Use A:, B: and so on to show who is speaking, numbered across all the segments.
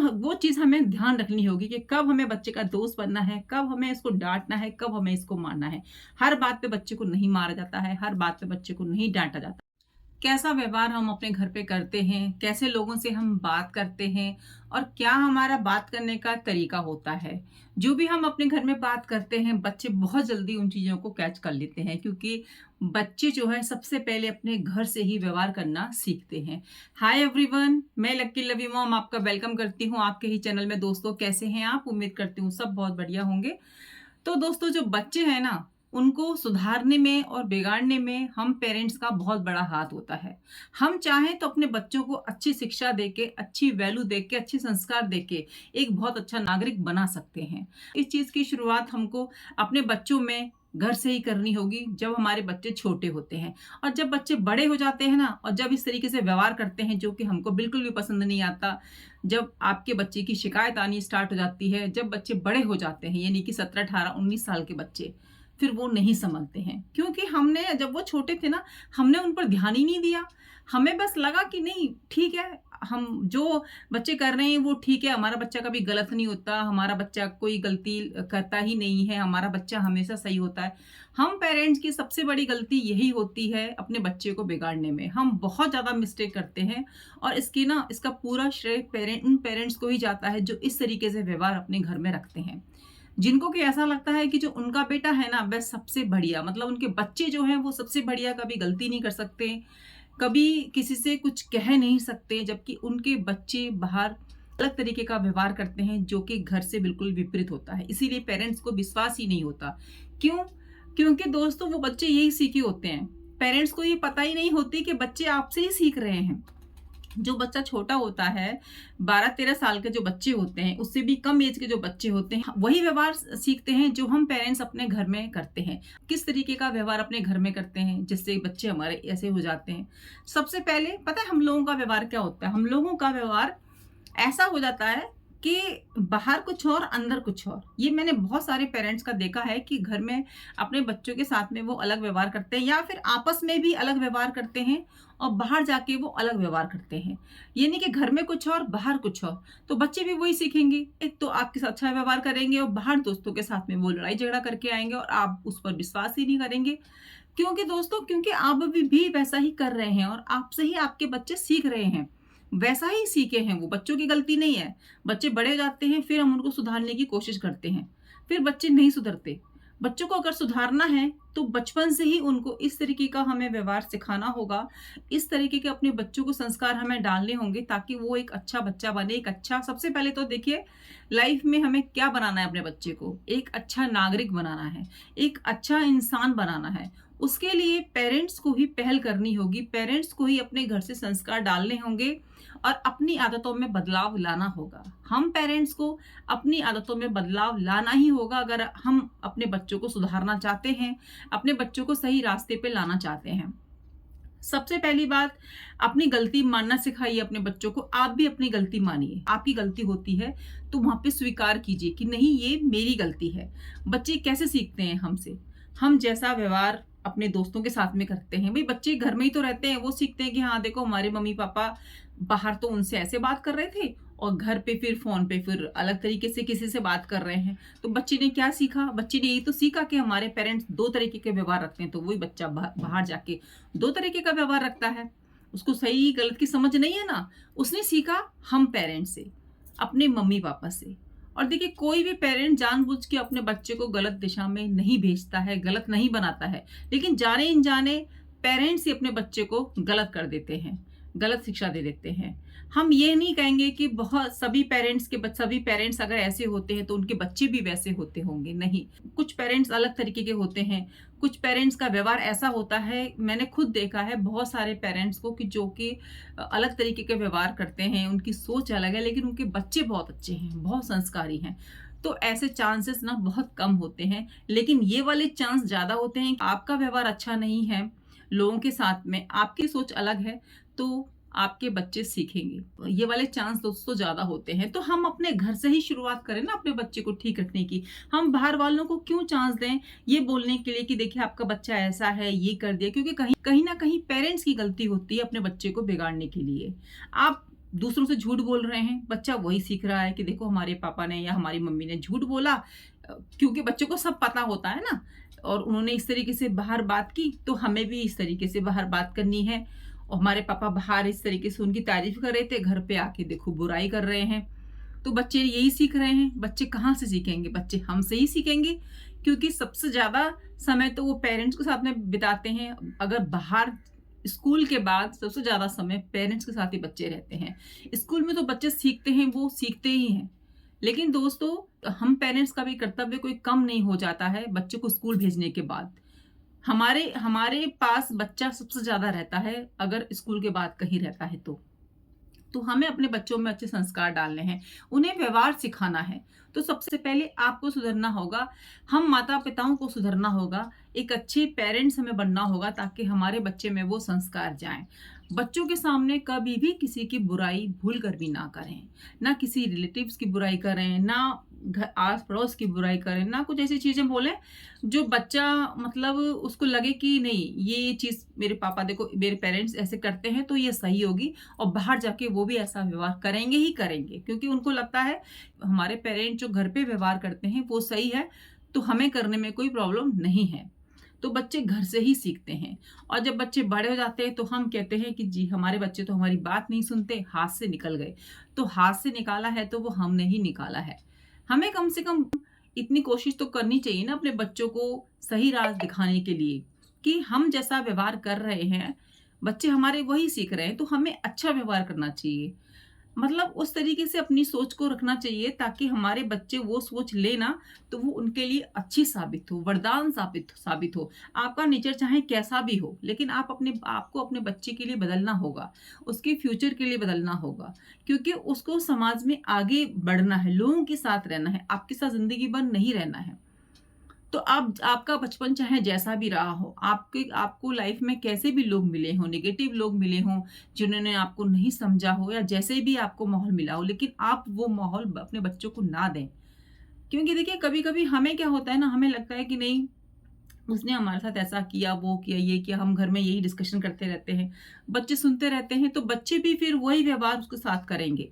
A: वो चीज़ हमें ध्यान रखनी होगी कि कब हमें बच्चे का दोस्त बनना है, कब हमें इसको डाँटना है, कब हमें इसको मारना है। हर बात पे बच्चे को नहीं मारा जाता है, हर बात पे बच्चे को नहीं डाँटा जाता। कैसा व्यवहार हम अपने घर पे करते हैं, कैसे लोगों से हम बात करते हैं और क्या हमारा बात करने का तरीका होता है। जो भी हम अपने घर में बात करते हैं, बच्चे बहुत जल्दी उन चीज़ों को कैच कर लेते हैं क्योंकि बच्चे जो है सबसे पहले अपने घर से ही व्यवहार करना सीखते हैं। हाय एवरीवन, मैं लकी लवी मॉम आपका वेलकम करती हूँ आपके ही चैनल में। दोस्तों, कैसे हैं आप? उम्मीद करती हूँ सब बहुत बढ़िया होंगे। तो दोस्तों, जो बच्चे हैं ना, उनको सुधारने में और बिगाड़ने में हम पेरेंट्स का बहुत बड़ा हाथ होता है। हम चाहें तो अपने बच्चों को अच्छी शिक्षा देके, अच्छी वैल्यू देके, अच्छे संस्कार देके एक बहुत अच्छा नागरिक बना सकते हैं। इस चीज़ की शुरुआत हमको अपने बच्चों में घर से ही करनी होगी जब हमारे बच्चे छोटे होते हैं। और जब बच्चे बड़े हो जाते हैं ना, और जब इस तरीके से व्यवहार करते हैं जो कि हमको बिल्कुल भी पसंद नहीं आता, जब आपके बच्चे की शिकायत आनी स्टार्ट हो जाती है, जब बच्चे बड़े हो जाते हैं, यानी कि 17, 18, 19 साल के बच्चे, फिर वो नहीं समझते हैं। क्योंकि हमने जब वो छोटे थे ना, हमने उन पर ध्यान ही नहीं दिया। हमें बस लगा कि नहीं ठीक है, हम जो बच्चे कर रहे हैं वो ठीक है, हमारा बच्चा कभी गलत नहीं होता, हमारा बच्चा कोई गलती करता ही नहीं है, हमारा बच्चा हमेशा सही होता है। हम पेरेंट्स की सबसे बड़ी गलती यही होती है अपने बच्चे को बिगाड़ने में। हम बहुत ज़्यादा मिस्टेक करते हैं और इसका पूरा श्रेय उन पेरेंट्स को ही जाता है जो इस तरीके से व्यवहार अपने घर में रखते हैं। जिनको कि ऐसा लगता है कि जो उनका बेटा है ना, वह सबसे बढ़िया, मतलब उनके बच्चे जो हैं वो सबसे बढ़िया, कभी गलती नहीं कर सकते, कभी किसी से कुछ कह नहीं सकते, जबकि उनके बच्चे बाहर अलग तरीके का व्यवहार करते हैं जो कि घर से बिल्कुल विपरीत होता है। इसीलिए पेरेंट्स को विश्वास ही नहीं होता। क्यों? क्योंकि दोस्तों, वो बच्चे यही सीखे होते हैं। पेरेंट्स को ये पता ही नहीं होती कि बच्चे आपसे ही सीख रहे हैं। जो बच्चा छोटा होता है, 12-13 साल के जो बच्चे होते हैं, उससे भी कम एज के जो बच्चे होते हैं, वही व्यवहार सीखते हैं जो हम पेरेंट्स अपने घर में करते हैं। किस तरीके का व्यवहार अपने घर में करते हैं जिससे बच्चे हमारे ऐसे हो जाते हैं। सबसे पहले पता है हम लोगों का व्यवहार क्या होता है? हम लोगों का व्यवहार ऐसा हो जाता है कि बाहर कुछ और, अंदर कुछ और। ये मैंने बहुत सारे पेरेंट्स का देखा है कि घर में अपने बच्चों के साथ में वो अलग व्यवहार करते हैं, या फिर आपस में भी अलग व्यवहार करते हैं और बाहर जाके वो अलग व्यवहार करते हैं। ये नहीं कि घर में कुछ और, बाहर कुछ और। तो बच्चे भी वही सीखेंगे। एक तो आपके साथ अच्छा व्यवहार करेंगे और बाहर दोस्तों के साथ में वो लड़ाई झगड़ा करके आएंगे और आप उस पर विश्वास ही नहीं करेंगे। क्योंकि दोस्तों, क्योंकि आप भी वैसा ही कर रहे हैं और आपसे ही आपके बच्चे सीख रहे हैं। वैसा ही सीखे हैं वो, बच्चों की गलती नहीं है। बच्चे बड़े हो जाते हैं, फिर हम उनको सुधारने की कोशिश करते हैं, फिर बच्चे नहीं सुधरते। बच्चों को अगर सुधारना है तो बचपन से ही उनको इस तरीके का हमें व्यवहार सिखाना होगा, इस तरीके के अपने बच्चों को संस्कार हमें डालने होंगे ताकि वो एक अच्छा बच्चा बने। एक अच्छा, सबसे पहले तो देखिए, लाइफ में हमें क्या बनाना है? अपने बच्चे को एक अच्छा नागरिक बनाना है, एक अच्छा इंसान बनाना है। उसके लिए पेरेंट्स को ही पहल करनी होगी, पेरेंट्स को ही अपने घर से संस्कार डालने होंगे और अपनी आदतों में बदलाव लाना होगा। हम पेरेंट्स को अपनी आदतों में बदलाव लाना ही होगा अगर हम अपने बच्चों को सुधारना चाहते हैं, अपने बच्चों को सही रास्ते पे लाना चाहते हैं। सबसे पहली बात, अपनी गलती मानना सिखाइए अपने बच्चों को। आप भी अपनी गलती मानिए। आपकी गलती होती है तो वहां पे स्वीकार कीजिए कि नहीं, ये मेरी गलती है। बच्चे कैसे सीखते हैं? हमसे। हम जैसा व्यवहार अपने दोस्तों के साथ में करते हैं, भाई बच्चे घर में ही तो रहते हैं, वो सीखते हैं कि हाँ देखो, हमारे मम्मी पापा बाहर तो उनसे ऐसे बात कर रहे थे और घर पे फिर फोन पे फिर अलग तरीके से किसी से बात कर रहे हैं। तो बच्चे ने क्या सीखा? बच्चे ने यही तो सीखा कि हमारे पेरेंट्स दो तरीके के व्यवहार रखते हैं, तो वही बच्चा बाहर जाके दो तरीके का व्यवहार रखता है। उसको सही गलत की समझ नहीं है ना। उसने सीखा हम पेरेंट्स से, अपने मम्मी पापा से। और देखिए, कोई भी पेरेंट जानबूझ के अपने बच्चे को गलत दिशा में नहीं भेजता है, गलत नहीं बनाता है, लेकिन जाने अनजाने पेरेंट्स ही अपने बच्चे को गलत कर देते हैं, गलत शिक्षा दे देते हैं। हम ये नहीं कहेंगे कि बहुत सभी पेरेंट्स अगर ऐसे होते हैं तो उनके बच्चे भी वैसे होते होंगे, नहीं। कुछ पेरेंट्स अलग तरीके के होते हैं, कुछ पेरेंट्स का व्यवहार ऐसा होता है। मैंने खुद देखा है बहुत सारे पेरेंट्स को कि जो कि अलग तरीके के व्यवहार करते हैं, उनकी सोच अलग है, लेकिन उनके बच्चे बहुत अच्छे हैं, बहुत संस्कारी हैं। तो ऐसे चांसेस ना बहुत कम होते हैं, लेकिन ये वाले चांस ज्यादा होते हैं। आपका व्यवहार अच्छा नहीं है लोगों के साथ में, आपकी सोच अलग है, तो आपके बच्चे सीखेंगे। ये वाले चांस दोस्तों ज्यादा होते हैं। तो हम अपने घर से ही शुरुआत करें ना अपने बच्चे को ठीक रखने की। हम बाहर वालों को क्यों चांस दें ये बोलने के लिए कि देखिए आपका बच्चा ऐसा है, ये कर दिया? क्योंकि कहीं कहीं ना कहीं पेरेंट्स की गलती होती है अपने बच्चे को बिगाड़ने के लिए। आप दूसरों से झूठ बोल रहे हैं, बच्चा वही सीख रहा है कि देखो हमारे पापा ने या हमारी मम्मी ने झूठ बोला। क्योंकि बच्चों को सब पता होता है ना, और उन्होंने इस तरीके से बाहर बात की तो हमें भी इस तरीके से बाहर बात करनी है। और हमारे पापा बाहर इस तरीके से उनकी तारीफ कर रहे थे, घर पे आके देखो बुराई कर रहे हैं। तो बच्चे यही सीख रहे हैं। बच्चे कहाँ से सीखेंगे? बच्चे हमसे ही सीखेंगे, क्योंकि सबसे ज़्यादा समय तो वो पेरेंट्स के साथ में बिताते हैं। अगर बाहर स्कूल के बाद सबसे ज़्यादा समय पेरेंट्स के साथ ही बच्चे रहते हैं। स्कूल में तो बच्चे सीखते हैं, वो सीखते ही हैं। लेकिन दोस्तों, हम पेरेंट्स का भी कर्तव्य कोई कम नहीं हो जाता है बच्चों को स्कूल भेजने के बाद। हमारे हमारे पास बच्चा सबसे ज़्यादा रहता है अगर स्कूल के बाद कहीं रहता है तो हमें अपने बच्चों में अच्छे संस्कार डालने हैं, उन्हें व्यवहार सिखाना है। तो सबसे पहले आपको सुधरना होगा, हम माता पिताओं को सुधरना होगा, एक अच्छे पेरेंट्स हमें बनना होगा ताकि हमारे बच्चे में वो संस्कार जाएं। बच्चों के सामने कभी भी किसी की बुराई भूल कर भी ना करें, ना किसी रिलेटिव्स की बुराई करें, ना घर आस पड़ोस की बुराई करें, ना कुछ ऐसी चीजें बोलें जो बच्चा मतलब उसको लगे कि नहीं ये चीज मेरे पापा देखो मेरे पेरेंट्स ऐसे करते हैं तो ये सही होगी, और बाहर जाके वो भी ऐसा व्यवहार करेंगे ही करेंगे, क्योंकि उनको लगता है हमारे पेरेंट्स जो घर पे व्यवहार करते हैं वो सही है, तो हमें करने में कोई प्रॉब्लम नहीं है। तो बच्चे घर से ही सीखते हैं। और जब बच्चे बड़े हो जाते हैं तो हम कहते हैं कि जी हमारे बच्चे तो हमारी बात नहीं सुनते, हाथ से निकल गए। तो हाथ से निकाला है तो वो हमने ही निकाला है। हमें कम से कम इतनी कोशिश तो करनी चाहिए ना अपने बच्चों को सही राह दिखाने के लिए, कि हम जैसा व्यवहार कर रहे हैं बच्चे हमारे वही सीख रहे हैं, तो हमें अच्छा व्यवहार करना चाहिए। मतलब उस तरीके से अपनी सोच को रखना चाहिए ताकि हमारे बच्चे वो सोच लेना तो वो उनके लिए अच्छी साबित हो, वरदान साबित हो। आपका नेचर चाहे कैसा भी हो, लेकिन आपको अपने बच्चे के लिए बदलना होगा, उसके फ्यूचर के लिए बदलना होगा, क्योंकि उसको समाज में आगे बढ़ना है, लोगों के साथ रहना है, आपके साथ जिंदगी भर नहीं रहना है। तो आपका बचपन चाहे जैसा भी रहा हो, आपको लाइफ में कैसे भी लोग मिले हों, नेगेटिव लोग मिले हों, जिन्होंने आपको नहीं समझा हो, या जैसे भी आपको माहौल मिला हो, लेकिन आप वो माहौल अपने बच्चों को ना दें। क्योंकि देखिए कभी-कभी हमें क्या होता है ना, हमें लगता है कि नहीं उसने हमारे साथ ऐसा किया, वो किया, ये किया, हम घर में यही डिस्कशन करते रहते हैं। बच्चे सुनते रहते हैं तो बच्चे भी फिर वही व्यवहार उसके साथ करेंगे।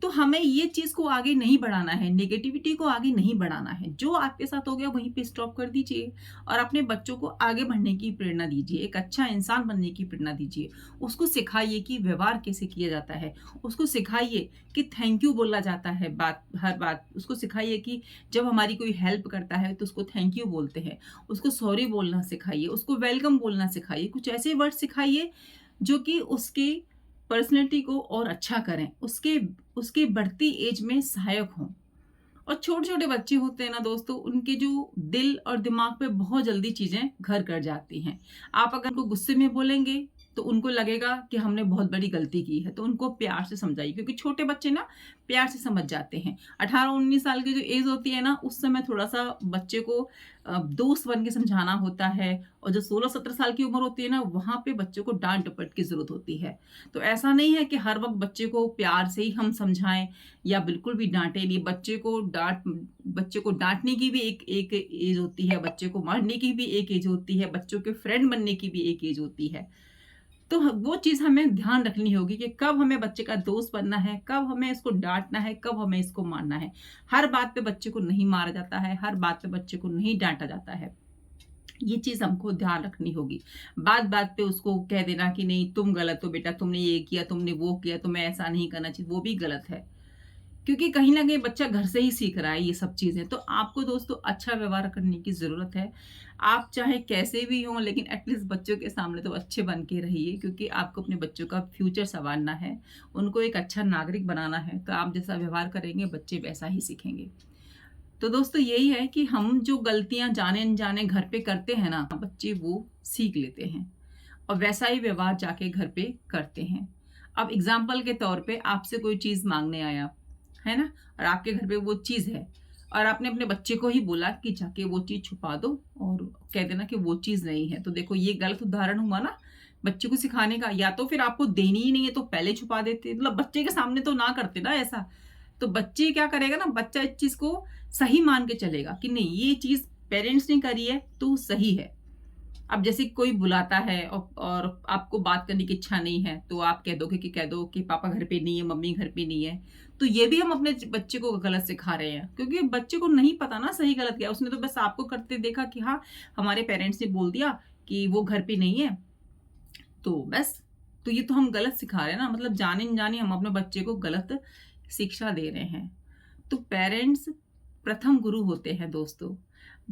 A: तो हमें ये चीज़ को आगे नहीं बढ़ाना है, नेगेटिविटी को आगे नहीं बढ़ाना है। जो आपके साथ हो गया वहीं पे स्टॉप कर दीजिए और अपने बच्चों को आगे बढ़ने की प्रेरणा दीजिए, एक अच्छा इंसान बनने की प्रेरणा दीजिए। उसको सिखाइए कि व्यवहार कैसे किया जाता है, उसको सिखाइए कि थैंक यू बोला जाता है हर बात। उसको सिखाइए कि जब हमारी कोई हेल्प करता है तो उसको थैंक यू बोलते हैं। उसको सॉरी बोलना सिखाइए, उसको वेलकम बोलना सिखाइए। कुछ ऐसे वर्ड सिखाइए जो कि उसकी पर्सनैलिटी को और अच्छा करें, उसके उसके बढ़ती एज में सहायक हों। और छोटे-छोटे बच्चे होते हैं ना दोस्तों, उनके जो दिल और दिमाग पे बहुत जल्दी चीज़ें घर कर जाती हैं। आप अगर उनको गुस्से में बोलेंगे, तो उनको लगेगा कि हमने बहुत बड़ी गलती की है, तो उनको प्यार से समझाइए, क्योंकि छोटे बच्चे ना प्यार से समझ जाते हैं। 18-19 साल की जो एज होती है ना, उस समय थोड़ा-सा बच्चे को दोस्त बन के समझाना होता है, और जो 16-17 साल की उम्र होती है ना, वहाँ पे बच्चों को डाँट-डपट की ज़रूरत होती है। तो ऐसा नहीं है कि हर वक़्त बच्चे को प्यार से ही हम समझाएँ या बिल्कुल भी डाँटें नहीं। बच्चे को डाँटने की भी एक एज होती है, बच्चे को मारने की भी एक एज होती है, बच्चों के फ्रेंड बनने की भी एक एज होती है। तो वो चीज़ हमें ध्यान रखनी होगी कि कब हमें बच्चे का दोस्त बनना है, कब हमें इसको डाँटना है, कब हमें इसको मारना है। हर बात पे बच्चे को नहीं मारा जाता है, हर बात पे बच्चे को नहीं डाँटा जाता है। ये चीज़ हमको ध्यान रखनी होगी। बात-बात पे उसको कह देना कि नहीं तुम गलत हो बेटा, तुमने ये किया, तुमने वो किया, तुम्हें ऐसा नहीं करना चाहिए, वो भी गलत है। क्योंकि कहीं न कहीं बच्चा घर से ही सीख रहा है ये सब चीज़ें। तो आपको दोस्तों अच्छा व्यवहार करने की ज़रूरत है। आप चाहे कैसे भी हों, लेकिन एटलीस्ट बच्चों के सामने तो अच्छे बन के रहिए, क्योंकि आपको अपने बच्चों का फ्यूचर सँवारना है, उनको एक अच्छा नागरिक बनाना है। तो आप जैसा व्यवहार करेंगे बच्चे वैसा ही सीखेंगे। तो दोस्तों यही है कि हम जो गलतियाँ जाने-अनजाने घर पे करते हैं ना, बच्चे वो सीख लेते हैं और वैसा ही व्यवहार जाके घर पे करते हैं। अब एग्ज़ाम्पल के तौर पे आपसे कोई चीज़ माँगने आया, है ना? और आपके घर पे वो चीज़ है और आपने अपने बच्चे को ही बोला कि जाके वो चीज़ छुपा दो और कह देना कि वो चीज़ नहीं है। तो देखो ये गलत उदाहरण हुआ ना बच्चे को सिखाने का। या तो फिर आपको देनी ही नहीं है तो पहले छुपा देते, मतलब बच्चे के सामने तो ना करते ना ऐसा। तो बच्चे क्या करेगा ना, बच्चा इस चीज़ को सही मान के चलेगा कि नहीं ये चीज़ पेरेंट्स ने करी है तो सही है। अब जैसे कोई बुलाता है और आपको बात करने की इच्छा नहीं है, तो आप कह दो कि पापा घर पे नहीं है, मम्मी घर पे नहीं है। तो ये भी हम अपने बच्चे को गलत सिखा रहे हैं, क्योंकि बच्चे को नहीं पता ना सही गलत क्या है। उसने तो बस आपको करते देखा कि हाँ, हमारे पेरेंट्स ने बोल दिया कि वो घर पे नहीं है, तो बस। तो ये तो हम गलत सिखा रहे हैं ना, मतलब जाने-अनजाने हम अपने बच्चे को गलत शिक्षा दे रहे हैं। तो पेरेंट्स प्रथम गुरु होते हैं दोस्तों।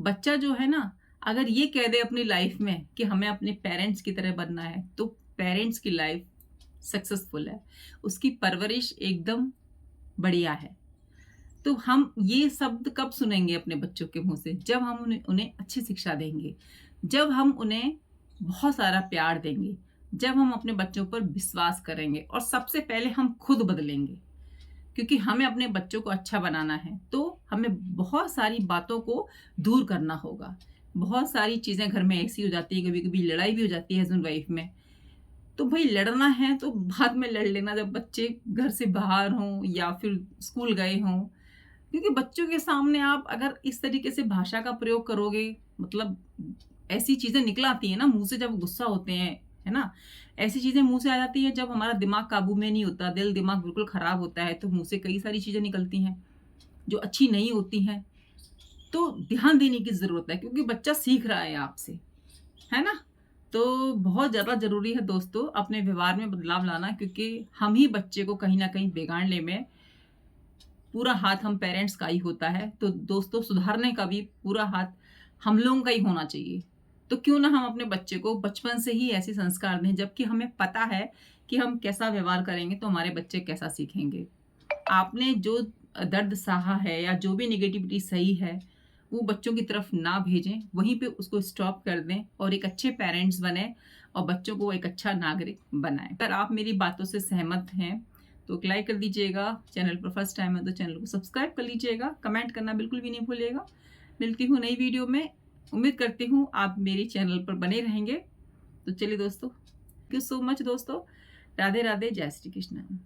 A: बच्चा जो है ना, अगर ये कह दे अपनी लाइफ में कि हमें अपने पेरेंट्स की तरह बनना है, तो पेरेंट्स की लाइफ सक्सेसफुल है। उसकी परवरिश एकदम बढ़िया है। तो हम ये शब्द कब सुनेंगे अपने बच्चों के मुँह से? जब हम उन्हें उन्हें अच्छी शिक्षा देंगे, जब हम उन्हें बहुत सारा प्यार देंगे, जब हम अपने बच्चों पर विश्वास करेंगे और सबसे पहले हम खुद बदलेंगे। क्योंकि हमें अपने बच्चों को अच्छा बनाना है, तो हमें बहुत सारी बातों को दूर करना होगा। बहुत सारी चीज़ें घर में ऐसी हो जाती हैं, कभी-कभी लड़ाई भी हो जाती है हस्बैंड वाइफ में। तो भई लड़ना है तो बाद में लड़ लेना, जब बच्चे घर से बाहर हों या फिर स्कूल गए हों। क्योंकि बच्चों के सामने आप अगर इस तरीके से भाषा का प्रयोग करोगे, मतलब ऐसी चीज़ें निकल आती हैं ना मुँह से जब गुस्सा होते हैं, है ना? ऐसी चीज़ें मुँह से आ जाती हैं जब हमारा दिमाग काबू में नहीं होता, दिल-दिमाग बिल्कुल खराब होता है, तो मुँह से कई सारी चीज़ें निकलती हैं, जो अच्छी नहीं होती हैं। तो ध्यान देने की ज़रूरत है, क्योंकि बच्चा सीख रहा है आपसे, है ना? तो बहुत ज़्यादा ज़रूरी है दोस्तों अपने व्यवहार में बदलाव लाना, क्योंकि हम ही बच्चे को कहीं न कहीं बिगाड़ने में, पूरा हाथ हम पेरेंट्स का ही होता है। तो दोस्तों सुधारने का भी पूरा हाथ हम लोगों का ही होना चाहिए। तो क्यों ना हम अपने बच्चे को बचपन से ही ऐसे संस्कार दें, जबकि हमें पता है कि हम कैसा व्यवहार करेंगे तो हमारे बच्चे कैसा सीखेंगे। आपने जो दर्द सहा है या जो भी नेगेटिविटी सही है, वो बच्चों की तरफ ना भेजें, वहीं पे उसको स्टॉप कर दें और एक अच्छे पेरेंट्स बनें और बच्चों को एक अच्छा नागरिक बनाएँ। अगर आप मेरी बातों से सहमत हैं, तो एक लाइक कर दीजिएगा। चैनल पर फर्स्ट टाइम है तो चैनल को सब्सक्राइब कर लीजिएगा। कमेंट करना बिल्कुल भी नहीं भूलिएगा। मिलती हूँ नई वीडियो में। उम्मीद करती हूँ आप मेरे चैनल पर बने रहेंगे। तो चलिए दोस्तों, थैंक यू सो मच दोस्तों। राधे राधे, जय श्री कृष्ण।